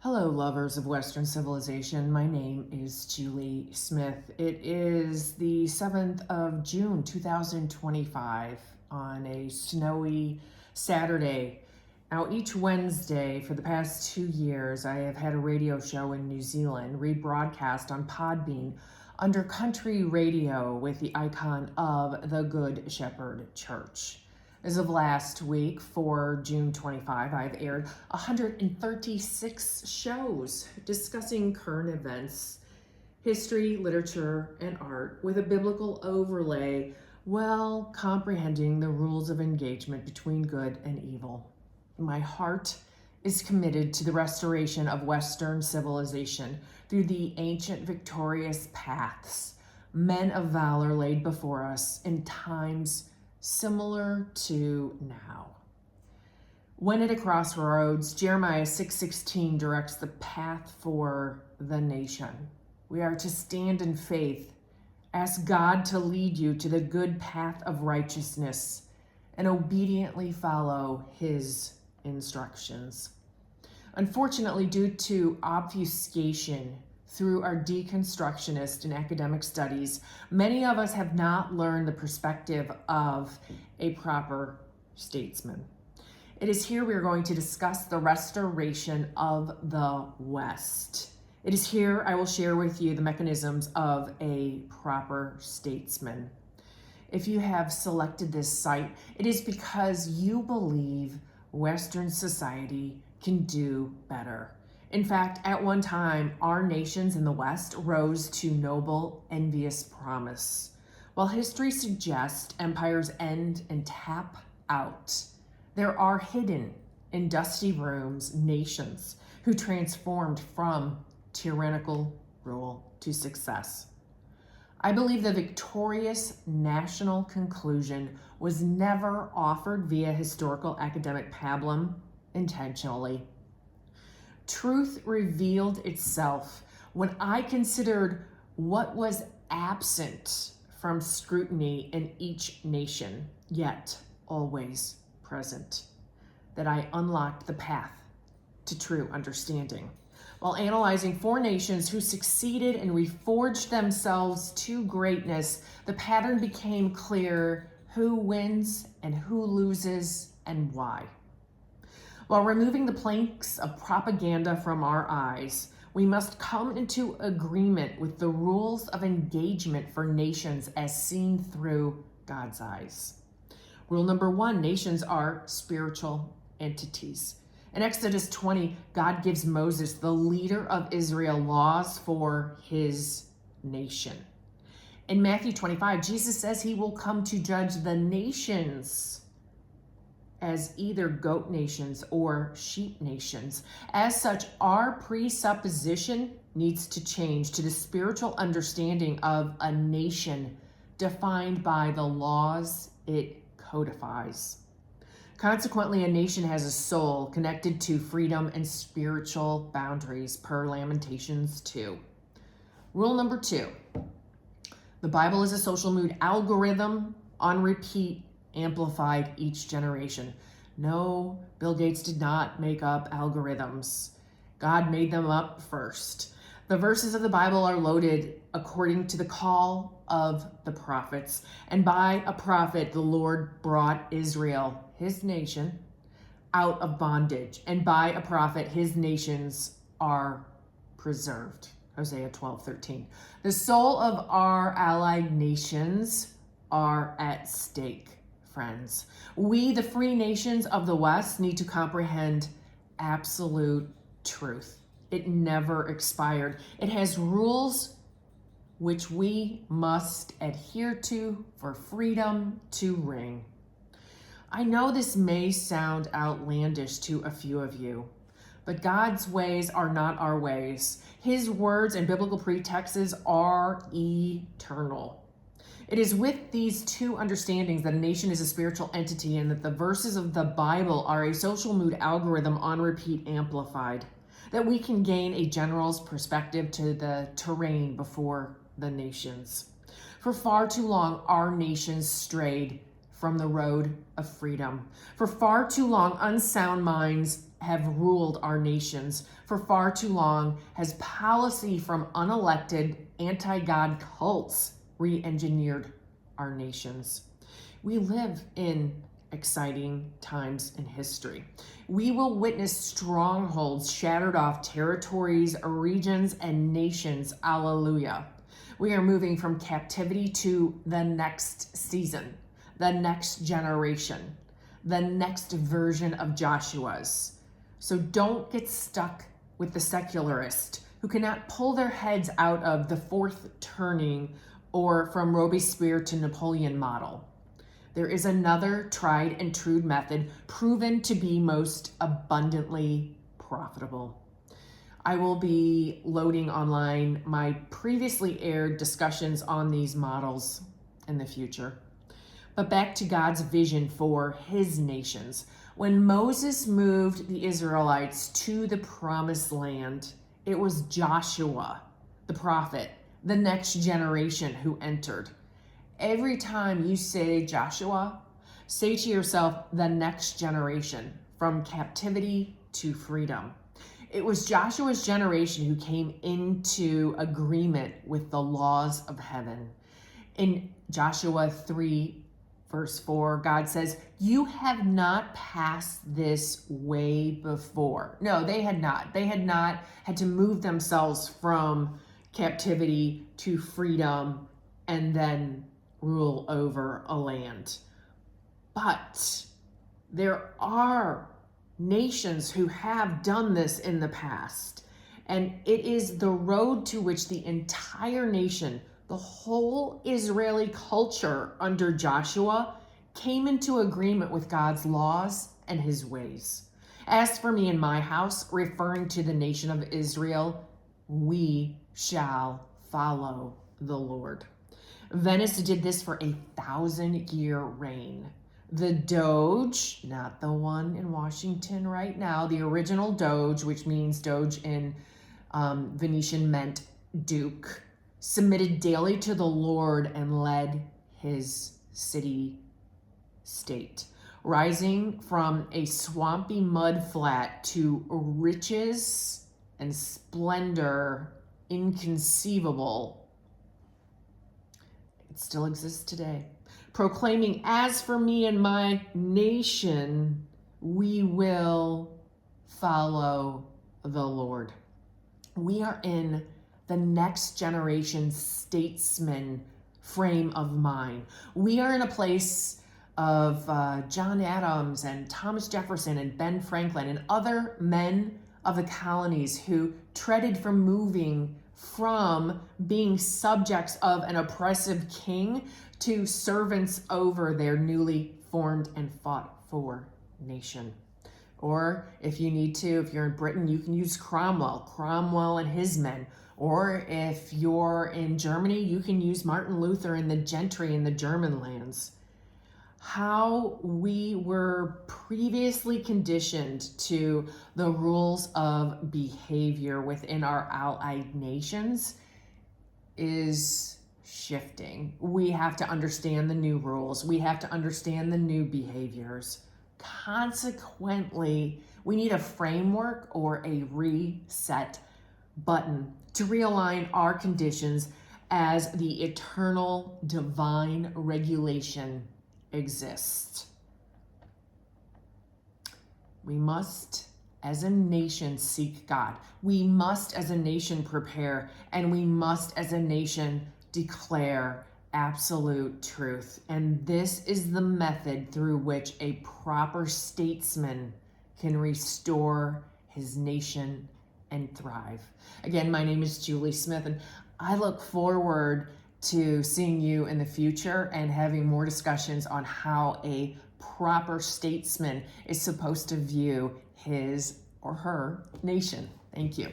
Hello, lovers of Western civilization. My name is Julie Smith. It is the 7th of June, 2025, on a snowy Saturday. Now, each Wednesday for the past 2 years, I have had a radio show in New Zealand, rebroadcast on Podbean under country radio with the icon of the Good Shepherd Church. As of last week, for June 25, I've aired 136 shows discussing current events, history, literature, and art with a biblical overlay while comprehending the rules of engagement between good and evil. My heart is committed to the restoration of Western civilization through the ancient victorious paths men of valor laid before us in times similar to now. When at a crossroads, Jeremiah 6:16 directs the path for the nation. We are to stand in faith, ask God to lead you to the good path of righteousness, and obediently follow his instructions. Unfortunately, due to obfuscation through our deconstructionist and academic studies, many of us have not learned the perspective of a proper statesman. It is here we are going to discuss the restoration of the West. It is here I will share with you the mechanisms of a proper statesman. If you have selected this site, it is because you believe Western society can do better. In fact, at one time, our nations in the West rose to noble, envious promise. While history suggests empires end and tap out, there are hidden in dusty rooms nations who transformed from tyrannical rule to success. I believe the victorious national conclusion was never offered via historical academic pablum intentionally. Truth revealed itself when I considered what was absent from scrutiny in each nation, yet always present, that I unlocked the path to true understanding. While analyzing four nations who succeeded and reforged themselves to greatness, the pattern became clear: who wins and who loses and why. While removing the planks of propaganda from our eyes, we must come into agreement with the rules of engagement for nations as seen through God's eyes. Rule number 1, nations are spiritual entities. In Exodus 20, God gives Moses, the leader of Israel, laws for his nation. In Matthew 25, Jesus says he will come to judge the nations as either goat nations or sheep nations. As such, our presupposition needs to change to the spiritual understanding of a nation defined by the laws it codifies. Consequently, a nation has a soul connected to freedom and spiritual boundaries per Lamentations 2. Rule number 2, the Bible is a social mood algorithm on repeat, amplified each generation. No, Bill Gates did not make up algorithms. God made them up first. The verses of the Bible are loaded according to the call of the prophets. And by a prophet, the Lord brought Israel, his nation, out of bondage. And by a prophet, his nations are preserved. Hosea 12:13. The soul of our allied nations are at stake. Friends, we, the free nations of the West, need to comprehend absolute truth. It never expired. It has rules which we must adhere to for freedom to ring. I know this may sound outlandish to a few of you, but God's ways are not our ways. His words and biblical pretexts are eternal. It is with these two understandings that a nation is a spiritual entity and that the verses of the Bible are a social mood algorithm on repeat amplified, that we can gain a general's perspective to the terrain before the nations. For far too long, our nations strayed from the road of freedom. For far too long, unsound minds have ruled our nations for far too long has policy from unelected anti-God cults re-engineered our nations. We live in exciting times in history. We will witness strongholds shattered off territories, regions, and nations. Alleluia. We are moving from captivity to the next season, the next generation, the next version of Joshua's. So don't get stuck with the secularist who cannot pull their heads out of the fourth turning or from Robespierre to Napoleon model. There is another tried and true method proven to be most abundantly profitable. I will be loading online my previously aired discussions on these models in the future. But back to God's vision for his nations. When Moses moved the Israelites to the promised land, it was Joshua, the prophet, the next generation who entered. Every time you say Joshua, say to yourself, the next generation, from captivity to freedom. It was Joshua's generation who came into agreement with the laws of heaven. In Joshua 3, verse 4, God says, you have not passed this way before. No, they had not. They had not had to move themselves from captivity to freedom and then rule over a land. But there are nations who have done this in the past, and it is the road to which the entire nation, the whole Israeli culture under Joshua, came into agreement with God's laws and his ways. As for me and my house, referring to the nation of Israel, we shall follow the Lord. Venice did this for 1,000-year reign. The Doge, not the one in Washington right now, the original Doge, which means Doge in Venetian meant Duke, submitted daily to the Lord and led his city-state, rising from a swampy mud flat to riches and splendor inconceivable. It still exists today. Proclaiming, as for me and my nation, we will follow the Lord. We are in the next generation statesman frame of mind. We are in a place of John Adams and Thomas Jefferson and Ben Franklin and other men of the colonies who treaded from moving from being subjects of an oppressive king to servants over their newly formed and fought for nation. Or if you need to, if you're in Britain, you can use Cromwell and his men. Or if you're in Germany, you can use Martin Luther and the gentry in the German lands. How we were previously conditioned to the rules of behavior within our allied nations is shifting. We have to understand the new rules. We have to understand the new behaviors. Consequently, we need a framework or a reset button to realign our conditions as the eternal divine regulation exists. We must, as a nation, seek God. We must, as a nation, prepare, and we must, as a nation, declare absolute truth. And this is the method through which a proper statesman can restore his nation and thrive. Again, my name is Julie Smith, and I look forward to seeing you in the future and having more discussions on how a proper statesman is supposed to view his or her nation. Thank you.